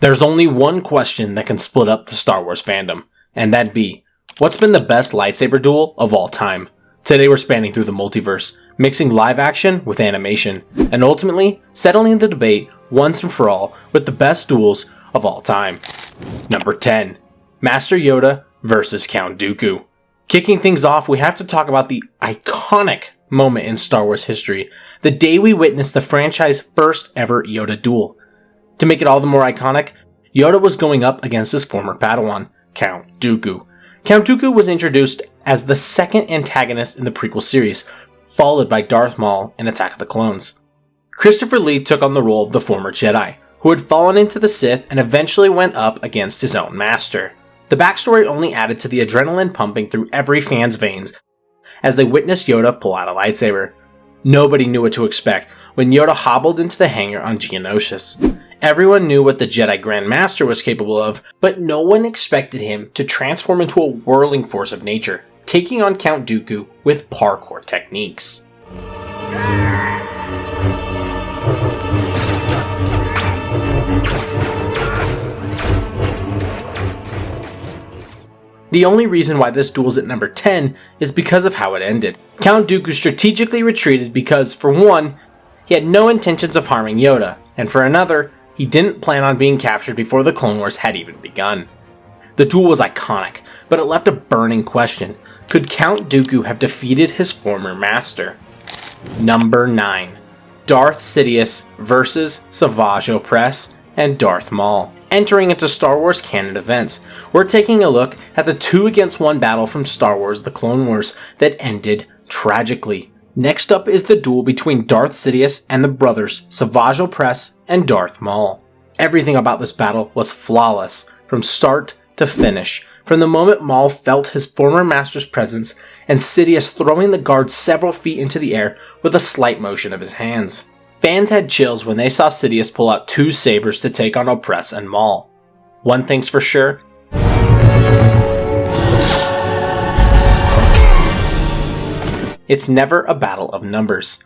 There's only one question that can split up the Star Wars fandom, and that'd be, what's been the best lightsaber duel of all time? Today we're spanning through the multiverse, mixing live action with animation, and ultimately settling the debate once and for all with the best duels of all time. Number 10. Master Yoda vs. Count Dooku. Kicking things off, we have to talk about the iconic moment in Star Wars history, the day we witnessed the franchise's first ever Yoda duel. To make it all the more iconic, Yoda was going up against his former Padawan, Count Dooku. Count Dooku was introduced as the second antagonist in the prequel series, followed by Darth Maul in Attack of the Clones. Christopher Lee took on the role of the former Jedi, who had fallen into the Sith and eventually went up against his own master. The backstory only added to the adrenaline pumping through every fan's veins as they witnessed Yoda pull out a lightsaber. Nobody knew what to expect when Yoda hobbled into the hangar on Geonosis. Everyone knew what the Jedi Grand Master was capable of, but no one expected him to transform into a whirling force of nature, taking on Count Dooku with parkour techniques. The only reason why this duel's at number 10 is because of how it ended. Count Dooku strategically retreated because, for one, he had no intentions of harming Yoda, and for another, he didn't plan on being captured before the Clone Wars had even begun. The duel was iconic, but it left a burning question. Could Count Dooku have defeated his former master? Number 9. Darth Sidious vs. Savage Opress and Darth Maul. Entering into Star Wars canon events, we're taking a look at the 2-against-1 battle from Star Wars The Clone Wars that ended tragically. Next up is the duel between Darth Sidious and the brothers Savage Opress and Darth Maul. Everything about this battle was flawless, from start to finish, from the moment Maul felt his former master's presence and Sidious throwing the guard several feet into the air with a slight motion of his hands. Fans had chills when they saw Sidious pull out 2 sabers to take on Opress and Maul. One thing's for sure, it's never a battle of numbers.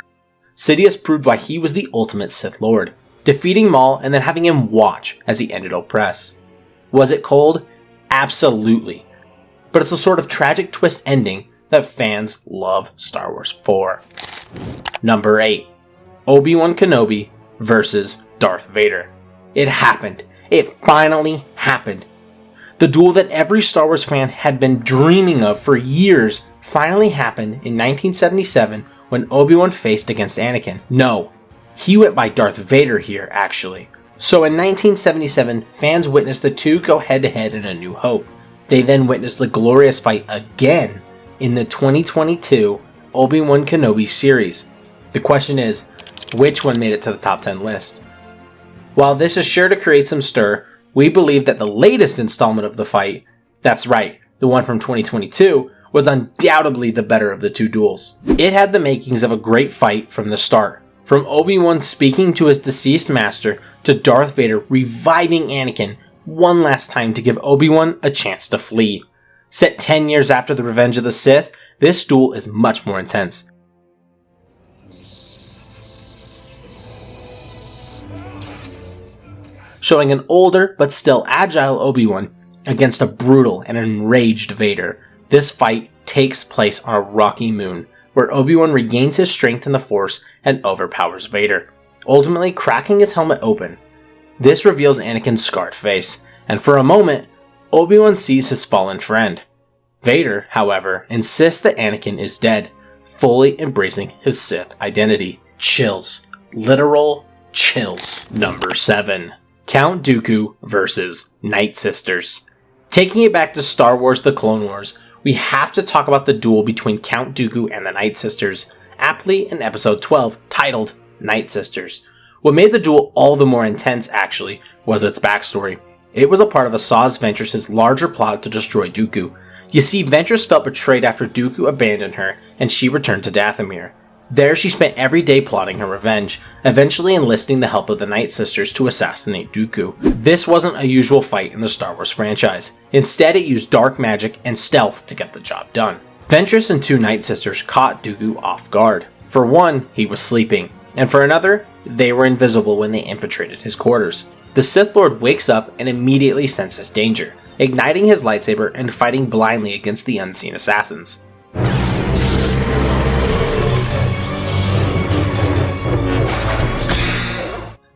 Sidious proved why he was the ultimate Sith Lord, defeating Maul and then having him watch as he ended Opress. Was it cold? Absolutely. But it's the sort of tragic twist ending that fans love Star Wars for. Number 8. Obi-Wan Kenobi vs. Darth Vader. It happened. It finally happened. The duel that every Star Wars fan had been dreaming of for years finally happened in 1977 when Obi-Wan faced against Anakin. No, he went by Darth Vader here, actually. So in 1977, fans witnessed the two go head-to-head in A New Hope. They then witnessed the glorious fight again in the 2022 Obi-Wan Kenobi series. The question is, which one made it to the top 10 list? While this is sure to create some stir, we believe that the latest installment of the fight, that's right, the one from 2022, was undoubtedly the better of the two duels. It had the makings of a great fight from the start, from Obi-Wan speaking to his deceased master to Darth Vader reviving Anakin one last time to give Obi-Wan a chance to flee. Set 10 years after the Revenge of the Sith, this duel is much more intense. Showing an older but still agile Obi-Wan against a brutal and enraged Vader. This fight takes place on a rocky moon, where Obi-Wan regains his strength in the Force and overpowers Vader, ultimately cracking his helmet open. This reveals Anakin's scarred face, and for a moment, Obi-Wan sees his fallen friend. Vader, however, insists that Anakin is dead, fully embracing his Sith identity. Chills. Literal chills. Number 7. Count Dooku vs. Night Sisters. Taking it back to Star Wars The Clone Wars, we have to talk about the duel between Count Dooku and the Night Sisters, aptly in episode 12, titled Night Sisters. What made the duel all the more intense, actually, was its backstory. It was a part of Asajj Ventress' larger plot to destroy Dooku. You see, Ventress felt betrayed after Dooku abandoned her, and she returned to Dathomir. There she spent every day plotting her revenge, eventually enlisting the help of the Night Sisters to assassinate Dooku. This wasn't a usual fight in the Star Wars franchise. Instead, it used dark magic and stealth to get the job done. Ventress and 2 Night Sisters caught Dooku off guard. For one, he was sleeping, and for another, they were invisible when they infiltrated his quarters. The Sith Lord wakes up and immediately senses danger, igniting his lightsaber and fighting blindly against the unseen assassins.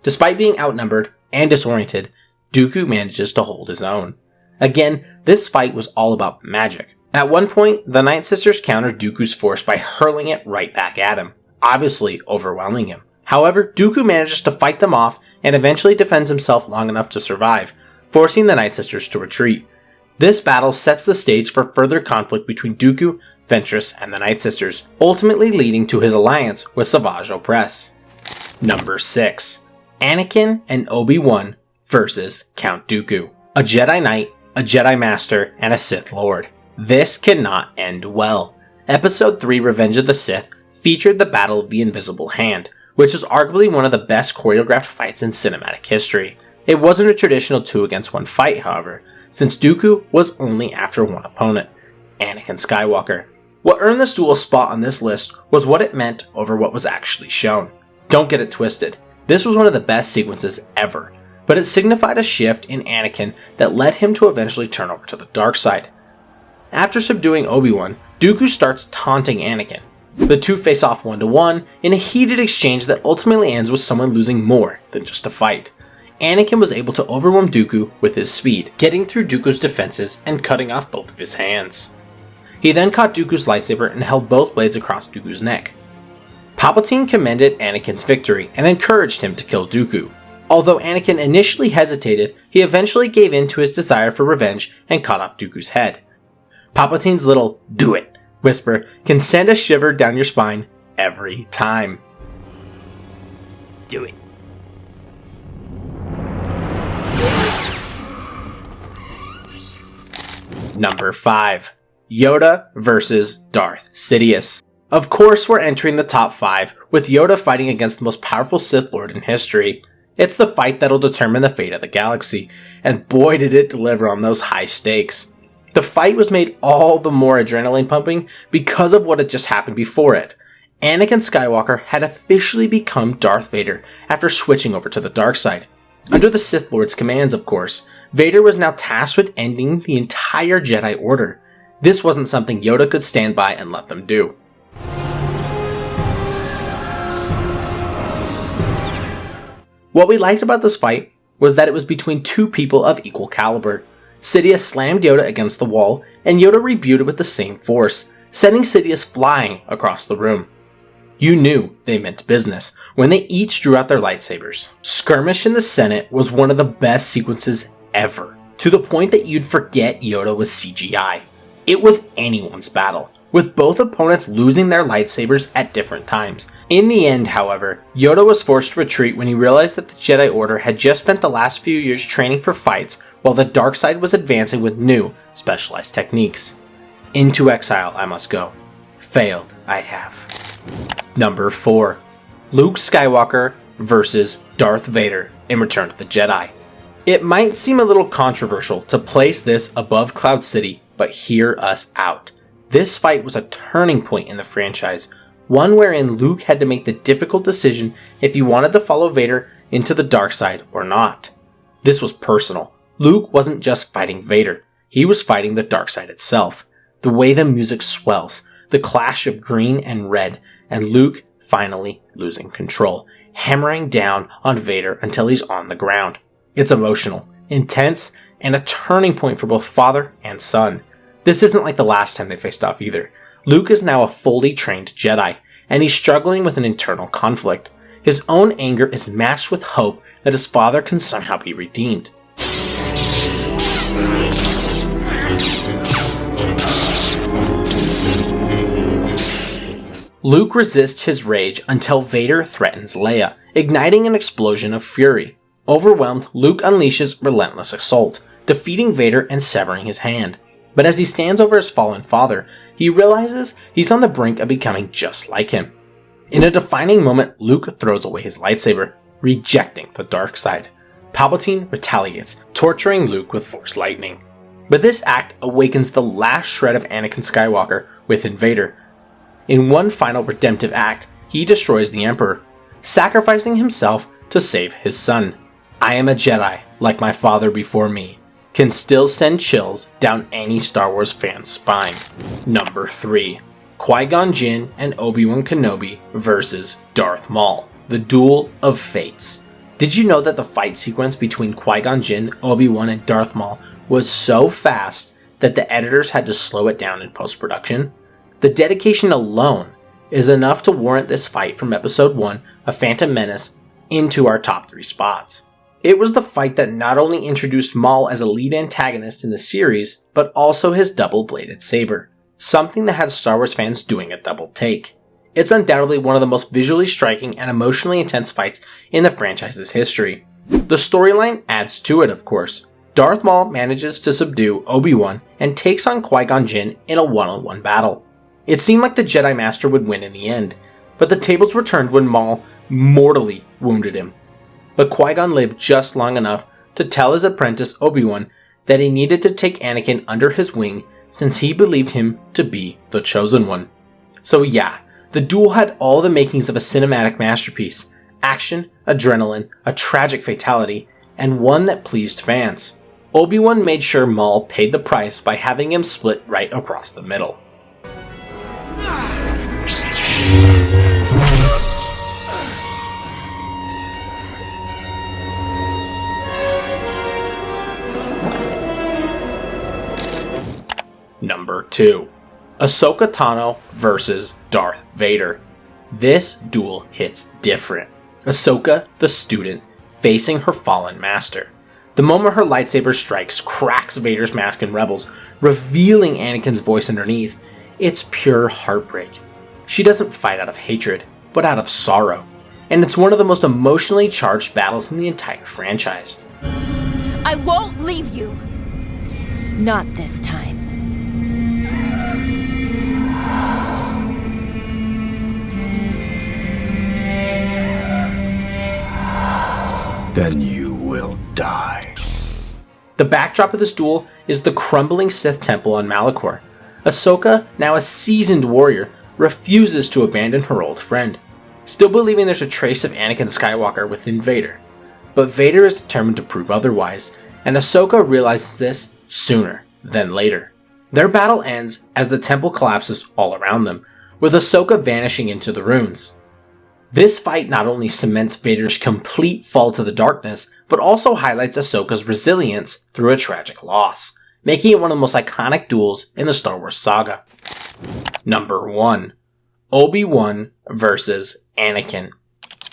Despite being outnumbered and disoriented, Dooku manages to hold his own. Again, this fight was all about magic. At one point, the Night Sisters counter Dooku's force by hurling it right back at him, obviously overwhelming him. However, Dooku manages to fight them off and eventually defends himself long enough to survive, forcing the Night Sisters to retreat. This battle sets the stage for further conflict between Dooku, Ventress, and the Night Sisters, ultimately leading to his alliance with Savage Opress. Number 6. Anakin and Obi-Wan versus Count Dooku. A Jedi Knight, a Jedi Master, and a Sith Lord. This cannot end well. Episode 3 Revenge of the Sith featured the Battle of the Invisible Hand, which is arguably one of the best choreographed fights in cinematic history. It wasn't a traditional 2-against-1 fight, however, since Dooku was only after one opponent, Anakin Skywalker. What earned this duel a spot on this list was what it meant over what was actually shown. Don't get it twisted, this was one of the best sequences ever, but it signified a shift in Anakin that led him to eventually turn over to the dark side. After subduing Obi-Wan, Dooku starts taunting Anakin. The two face off 1-to-1 in a heated exchange that ultimately ends with someone losing more than just a fight. Anakin was able to overwhelm Dooku with his speed, getting through Dooku's defenses and cutting off both of his hands. He then caught Dooku's lightsaber and held both blades across Dooku's neck. Palpatine commended Anakin's victory and encouraged him to kill Dooku. Although Anakin initially hesitated, he eventually gave in to his desire for revenge and cut off Dooku's head. Palpatine's little "do it" whisper can send a shiver down your spine every time. Do it. Number 5. Yoda versus Darth Sidious. Of course, we're entering the top 5, with Yoda fighting against the most powerful Sith Lord in history. It's the fight that'll determine the fate of the galaxy, and boy did it deliver on those high stakes. The fight was made all the more adrenaline pumping because of what had just happened before it. Anakin Skywalker had officially become Darth Vader after switching over to the dark side. Under the Sith Lord's commands, of course, Vader was now tasked with ending the entire Jedi Order. This wasn't something Yoda could stand by and let them do. What we liked about this fight was that it was between two people of equal caliber. Sidious slammed Yoda against the wall, and Yoda rebutted with the same force, sending Sidious flying across the room. You knew they meant business when they each drew out their lightsabers. Skirmish in the Senate was one of the best sequences ever, to the point that you'd forget Yoda was CGI. It was anyone's battle, with both opponents losing their lightsabers at different times. In the end, however, Yoda was forced to retreat when he realized that the Jedi Order had just spent the last few years training for fights while the dark side was advancing with new, specialized techniques. Into exile I must go. Failed I have. Number 4. Luke Skywalker versus Darth Vader in Return of the Jedi. It might seem a little controversial to place this above Cloud City, but hear us out. This fight was a turning point in the franchise, one wherein Luke had to make the difficult decision if he wanted to follow Vader into the dark side or not. This was personal. Luke wasn't just fighting Vader, he was fighting the dark side itself. The way the music swells, the clash of green and red, and Luke finally losing control, hammering down on Vader until he's on the ground. It's emotional, intense, and a turning point for both father and son. This isn't like the last time they faced off either. Luke is now a fully trained Jedi, and he's struggling with an internal conflict. His own anger is matched with hope that his father can somehow be redeemed. Luke resists his rage until Vader threatens Leia, igniting an explosion of fury. Overwhelmed, Luke unleashes relentless assault, defeating Vader and severing his hand. But as he stands over his fallen father, he realizes he's on the brink of becoming just like him. In a defining moment, Luke throws away his lightsaber, rejecting the dark side. Palpatine retaliates, torturing Luke with Force lightning. But this act awakens the last shred of Anakin Skywalker within Vader. In one final redemptive act, he destroys the Emperor, sacrificing himself to save his son. I am a Jedi, like my father before me, can still send chills down any Star Wars fan's spine. Number 3. Qui-Gon Jinn and Obi-Wan Kenobi versus Darth Maul, the Duel of Fates. Did you know that the fight sequence between Qui-Gon Jinn, Obi-Wan, and Darth Maul was so fast that the editors had to slow it down in post-production? The dedication alone is enough to warrant this fight from Episode 1 of Phantom Menace into our top 3 spots. It was the fight that not only introduced Maul as a lead antagonist in the series, but also his double-bladed saber, something that had Star Wars fans doing a double take. It's undoubtedly one of the most visually striking and emotionally intense fights in the franchise's history. The storyline adds to it, of course. Darth Maul manages to subdue Obi-Wan and takes on Qui-Gon Jinn in a one-on-one battle. It seemed like the Jedi Master would win in the end, but the tables were turned when Maul mortally wounded him. But Qui-Gon lived just long enough to tell his apprentice Obi-Wan that he needed to take Anakin under his wing since he believed him to be the chosen one. So yeah, the duel had all the makings of a cinematic masterpiece: action, adrenaline, a tragic fatality, and one that pleased fans. Obi-Wan made sure Maul paid the price by having him split right across the middle. Number 2. Ahsoka Tano versus Darth Vader. This duel hits different. Ahsoka, the student, facing her fallen master. The moment her lightsaber strikes cracks Vader's mask in Rebels, revealing Anakin's voice underneath. It's pure heartbreak. She doesn't fight out of hatred, but out of sorrow. And it's one of the most emotionally charged battles in the entire franchise. I won't leave you. Not this time. Then you will die. The backdrop of this duel is the crumbling Sith temple on Malachor. Ahsoka, now a seasoned warrior, refuses to abandon her old friend, still believing there's a trace of Anakin Skywalker within Vader. But Vader is determined to prove otherwise, and Ahsoka realizes this sooner than later. Their battle ends as the temple collapses all around them, with Ahsoka vanishing into the ruins. This fight not only cements Vader's complete fall to the darkness, but also highlights Ahsoka's resilience through a tragic loss, making it one of the most iconic duels in the Star Wars saga. Number 1. Obi-Wan versus Anakin.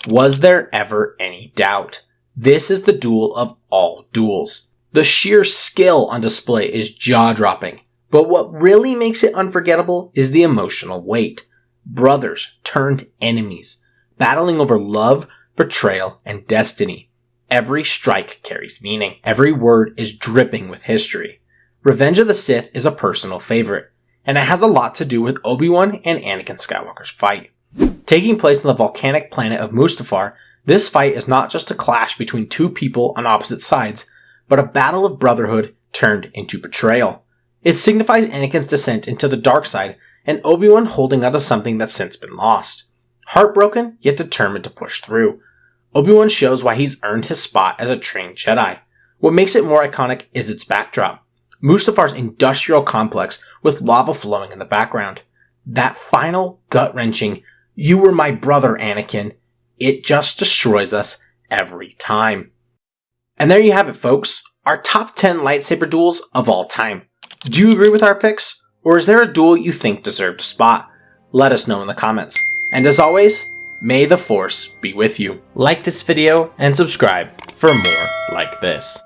Was there ever any doubt? This is the duel of all duels. The sheer skill on display is jaw-dropping, but what really makes it unforgettable is the emotional weight. Brothers turned enemies, battling over love, betrayal, and destiny. Every strike carries meaning. Every word is dripping with history. Revenge of the Sith is a personal favorite, and it has a lot to do with Obi-Wan and Anakin Skywalker's fight. Taking place on the volcanic planet of Mustafar, this fight is not just a clash between two people on opposite sides, but a battle of brotherhood turned into betrayal. It signifies Anakin's descent into the dark side, and Obi-Wan holding on to something that's since been lost. Heartbroken, yet determined to push through, Obi-Wan shows why he's earned his spot as a trained Jedi. What makes it more iconic is its backdrop. Mustafar's industrial complex with lava flowing in the background. That final, gut-wrenching, "You were my brother, Anakin," it just destroys us every time. And there you have it, folks. Our top 10 lightsaber duels of all time. Do you agree with our picks? Or is there a duel you think deserved a spot? Let us know in the comments. And as always, may the Force be with you. Like this video and subscribe for more like this.